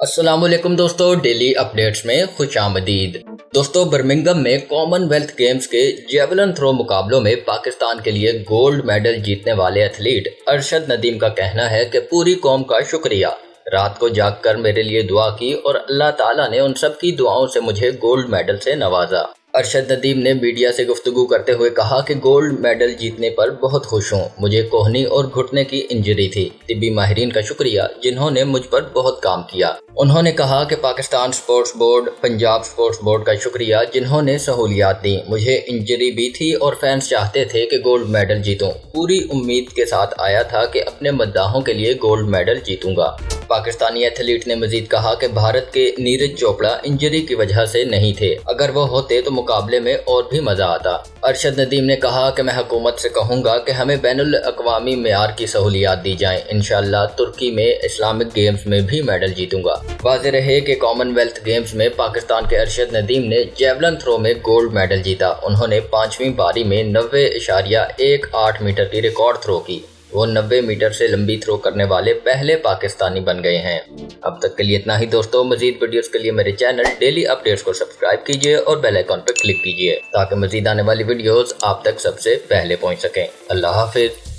अस्सलाम वालेकुम दोस्तों, डेली अपडेट्स में खुश आमदीद। दोस्तों, बर्मिंघम में कॉमन वेल्थ गेम्स के जेवलिन थ्रो मुकाबलों में पाकिस्तान के लिए गोल्ड मेडल जीतने वाले एथलीट अरशद नदीम का कहना है कि पूरी कौम का शुक्रिया। रात को जागकर मेरे लिए दुआ की और अल्लाह ताला ने उन सब की दुआओं से मुझे गोल्ड मेडल से नवाजा। अरशद नदीम ने मीडिया से गुफ्तगू करते हुए कहा कि गोल्ड मेडल जीतने पर बहुत खुश हूँ। मुझे कोहनी और घुटने की इंजरी थी। तिब्बी माहिरीन का शुक्रिया जिन्होंने मुझ पर बहुत काम किया। उन्होंने कहा कि Pakistan sports board, Punjab sports board का शुक्रिया जिन्होंने सहूलियात दी। मुझे इंजरी भी थी और फैंस चाहते थे कि गोल्ड मेडल जीतूं। पूरी उम्मीद के साथ आया था कि अपने मद्दाहों के लिए गोल्ड मेडल जीतूंगा। पाकिस्तानी एथलीट ने मजीद कहा कि भारत के नीरज चोपड़ा इंजरी की वजह से नहीं थे। अगर वो होते तो मुकाबले में और भी मजा आता। अरशद नदीम ने कहा कि मैं हुकूमत से कहूँगा कि हमें बैनुल अक़वामी मेयार की सहूलियात दी जाएं। इंशाअल्लाह तुर्की में इस्लामिक गेम्स में भी मेडल जीतूंगा। वाज़ेह रहे कि कॉमनवेल्थ गेम्स में पाकिस्तान के अरशद नदीम ने जेवलिन थ्रो में गोल्ड मेडल जीता। उन्होंने 5वीं बारी में 90.18 मीटर की रिकॉर्ड थ्रो की। वो 90 मीटर से लंबी थ्रो करने वाले पहले पाकिस्तानी बन गए हैं। अब तक के लिए इतना ही दोस्तों। मजीद वीडियोस के लिए मेरे चैनल डेली अपडेट्स को सब्सक्राइब कीजिए और बेल आइकॉन पर क्लिक कीजिए ताकि मजीद आने वाली वीडियोस आप तक सबसे पहले पहुंच सकें। अल्लाह हाफिज।